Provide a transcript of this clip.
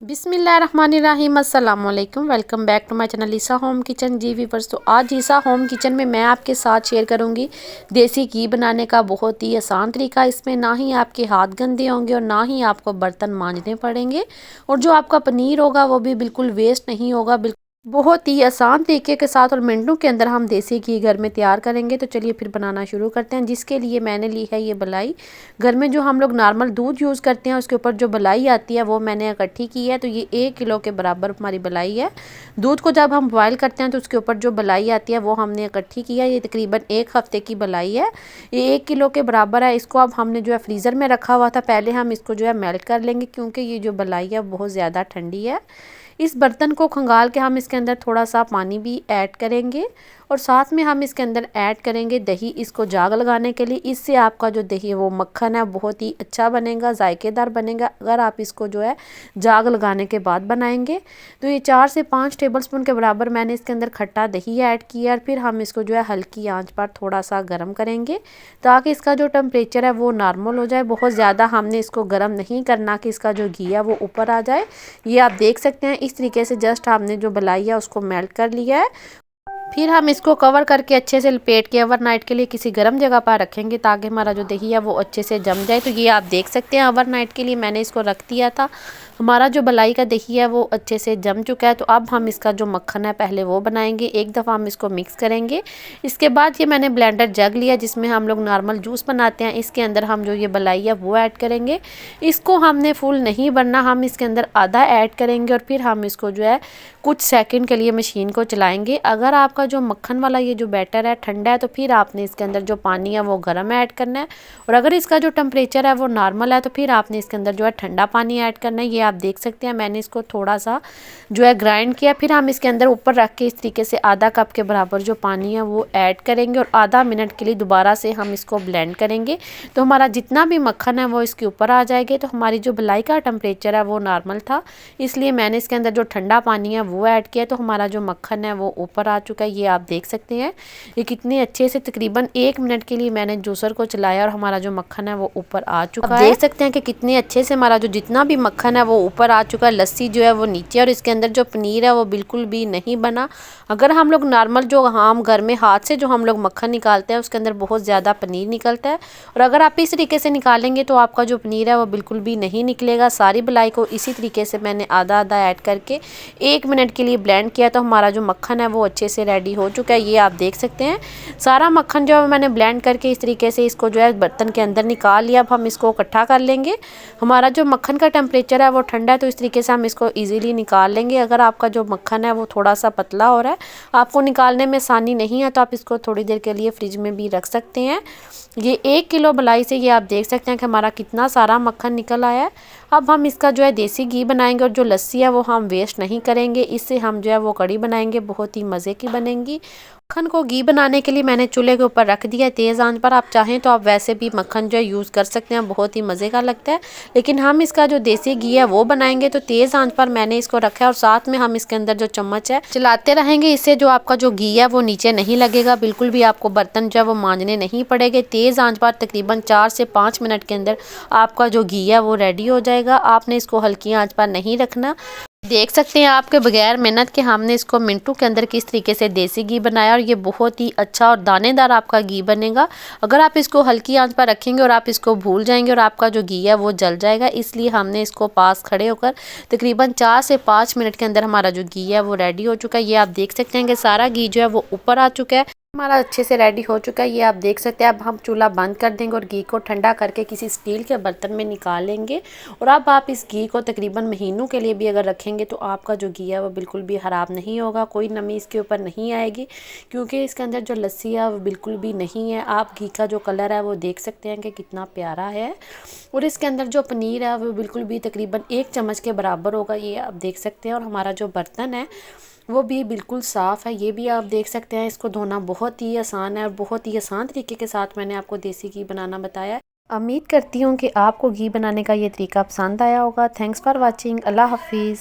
बिस्मिल्लाहिर्रहमानिर्रहीम अस्सलाम वालेकुम। Welcome back to my channel Isa home kitchen. जी वीवर्स, तो आज ईसा होम किचन में मैं आपके साथ शेयर करूंगी देसी घी बनाने का बहुत ही आसान तरीका। इसमें ना ही आपके हाथ गंदे होंगे और ना ही आपको बर्तन मांजने पड़ेंगे, और जो आपका पनीर होगा वो भी बिल्कुल वेस्ट नहीं होगा। बहुत ही आसान तरीके के साथ और मिनटों के अंदर हम देसी घी घर में तैयार करेंगे। तो चलिए फिर बनाना शुरू करते हैं। जिसके लिए मैंने ली है ये बलाई। घर में जो हम लोग नॉर्मल दूध यूज़ करते हैं उसके ऊपर जो बलाई आती है वो मैंने इकट्ठी की है। तो ये 1 किलो के बराबर हमारी बलाई है। दूध को जब हम बॉयल करते हैं तो उसके ऊपर जो बलाई आती है वो हमने इकट्ठी की है। ये तकरीबन 1 हफ्ते की बलाई है। ये 1 किलो के बराबर है। इसको अब हमने जो है फ्रीज़र में रखा हुआ था। पहले हम इसको जो है मेल्ट कर लेंगे, क्योंकि ये जो बलाई है बहुत ज़्यादा ठंडी है। इस बर्तन को खंगाल के हम इसके अंदर थोड़ा सा पानी भी ऐड करेंगे, और साथ में हम इसके अंदर ऐड करेंगे दही, इसको जाग लगाने के लिए। इससे आपका जो दही है वो मक्खन है बहुत ही अच्छा बनेगा, जायकेदार बनेगा अगर आप इसको जो है जाग लगाने के बाद बनाएंगे। तो ये 4 से 5 टेबलस्पून के बराबर मैंने इसके अंदर खट्टा दही ऐड किया, और फिर हम इसको जो है हल्की आंच पर थोड़ा सा गर्म करेंगे ताकि इसका जो टेम्परेचर है वो नॉर्मल हो जाए। बहुत ज़्यादा हमने इसको गर्म नहीं करना कि इसका जो घी है वो ऊपर आ जाए। ये आप देख सकते हैं इस तरीके से जस्ट हमने जो बलाई है उसको मेल्ट कर लिया है। फिर हम इसको कवर करके अच्छे से लपेट के ओवरनाइट के लिए किसी गर्म जगह पर रखेंगे ताकि हमारा जो दही है वो अच्छे से जम जाए। तो ये आप देख सकते हैं ओवरनाइट के लिए मैंने इसको रख दिया था। हमारा जो बलाई का दही है वो अच्छे से जम चुका है। तो अब हम इसका जो मक्खन है पहले वो बनाएंगे। एक दफ़ा हम इसको मिक्स करेंगे। इसके बाद ये मैंने ब्लेंडर जग लिया जिसमें हम लोग नॉर्मल जूस बनाते हैं। इसके अंदर हम जो ये बलाई है वो ऐड करेंगे। इसको हमने फुल नहीं भरना, हम इसके अंदर आधा ऐड करेंगे, और फिर हम इसको जो है कुछ सेकंड के लिए मशीन को चलाएंगे। अगर आपका जो मक्खन वाला ये जो बैटर है ठंडा है तो फिर आपने इसके अंदर जो पानी है वो गर्म ऐड करना है, और अगर इसका जो टेम्परेचर है वो नॉर्मल है तो फिर आपने इसके अंदर जो है ठंडा पानी ऐड करना है। ये आप देख सकते हैं मैंने इसको थोड़ा सा जो है ग्राइंड किया। फिर हम इसके अंदर ऊपर रख के इस तरीके से आधा कप के बराबर जो पानी है वो ऐड करेंगे, और आधा मिनट के लिए दोबारा से हम इसको ब्लेंड करेंगे। तो हमारा जितना भी मक्खन है वो इसके ऊपर आ जाएगा। तो हमारी जो बलाई का टेम्परेचर है वो नॉर्मल था, इसलिए मैंने इसके अंदर जो ठंडा पानी है वो ऐड किया। तो हमारा जो मक्खन है वो ऊपर आ चुका है। ये आप देख सकते हैं ये कितने अच्छे से, तकरीबन 1 मिनट के लिए मैंने जूसर को चलाया और हमारा जो मक्खन है वो ऊपर आ चुका है। देख सकते हैं कि कितने अच्छे से हमारा जो जितना भी मक्खन है वो ऊपर आ चुका है। लस्सी जो है वो नीचे, और इसके अंदर जो पनीर है वो बिल्कुल भी नहीं बना। अगर हम लोग नॉर्मल जो हम घर में हाथ से जो हम लोग मक्खन निकालते हैं उसके अंदर बहुत ज़्यादा पनीर निकलता है, और अगर आप इस तरीके से निकालेंगे तो आपका जो पनीर है वो बिल्कुल भी नहीं निकलेगा। सारी बलाई को इसी तरीके से मैंने आधा आधा ऐड करके 1 मिनट के लिए ब्लेंड किया। तो हमारा जो मक्खन है वो अच्छे से रेडी हो चुका है। ये आप देख सकते हैं सारा मक्खन जो है मैंने ब्लेंड करके इस तरीके से इसको जो है बर्तन के अंदर निकाल लिया। अब हम इसको इकट्ठा कर लेंगे। हमारा जो मक्खन का टेम्परेचर है वो ठंडा है, तो इस तरीके से हम इसको इजीली निकाल लेंगे। अगर आपका जो मक्खन है वो थोड़ा सा पतला हो रहा है, आपको निकालने में आसानी नहीं है, तो आप इसको थोड़ी देर के लिए फ्रिज में भी रख सकते हैं। ये 1 किलो बलाई से ये आप देख सकते हैं कि हमारा कितना सारा मक्खन निकल आया है। अब हम इसका जो है देसी घी बनाएंगे, और जो लस्सी है वो हम वेस्ट नहीं करेंगे। इससे हम जो है वो कढ़ी बनाएंगे, बहुत ही मज़े की बनेंगी। मक्खन को घी बनाने के लिए मैंने चूल्हे के ऊपर रख दिया है तेज़ आंच पर। आप चाहें तो आप वैसे भी मक्खन जो है यूज़ कर सकते हैं, बहुत ही मज़े का लगता है। लेकिन हम इसका जो देसी घी है वो बनाएंगे, तो तेज़ आंच पर मैंने इसको रखा है, और साथ में हम इसके अंदर जो चम्मच है चलाते रहेंगे। इससे जो आपका जो घी है वो नीचे नहीं लगेगा, बिल्कुल भी आपको बर्तन जो है वो मांजने नहीं पड़ेंगे। तेज़ आंच पर तकरीबन 4 से 5 मिनट के अंदर आपका जो घी है वो रेडी हो जाएगा। आपने इसको हल्की आंच पर नहीं रखना। देख सकते हैं आपके बगैर मेहनत के हमने इसको मिनटों के अंदर किस तरीके से देसी घी बनाया, और ये बहुत ही अच्छा और दानेदार आपका घी बनेगा। अगर आप इसको हल्की आंच पर रखेंगे और आप इसको भूल जाएंगे और आपका जो घी है वो जल जाएगा, इसलिए हमने इसको पास खड़े होकर तकरीबन 4 से 5 मिनट के अंदर हमारा जो घी है वो रेडी हो चुका है। ये आप देख सकते हैं कि सारा घी जो है वो ऊपर आ चुका है, हमारा अच्छे से रेडी हो चुका है। ये आप देख सकते हैं। अब हम चूल्हा बंद कर देंगे और घी को ठंडा करके किसी स्टील के बर्तन में निकाल लेंगे। और अब आप इस घी को तकरीबन महीनों के लिए भी अगर रखेंगे तो आपका जो घी है वो बिल्कुल भी ख़राब नहीं होगा, कोई नमी इसके ऊपर नहीं आएगी, क्योंकि इसके अंदर जो लस्सी है वो बिल्कुल भी नहीं है। आप घी का जो कलर है वो देख सकते हैं कि कितना प्यारा है, और इसके अंदर जो पनीर है वो बिल्कुल भी तकरीबन 1 चम्मच के बराबर होगा। ये आप देख सकते हैं। और हमारा जो बर्तन है वो भी बिल्कुल साफ़ है, ये भी आप देख सकते हैं। इसको धोना बहुत ही आसान है, और बहुत ही आसान तरीके के साथ मैंने आपको देसी घी बनाना बताया। उम्मीद करती हूँ कि आपको घी बनाने का ये तरीका पसंद आया होगा। Thanks for watching. अल्लाह हाफिज़।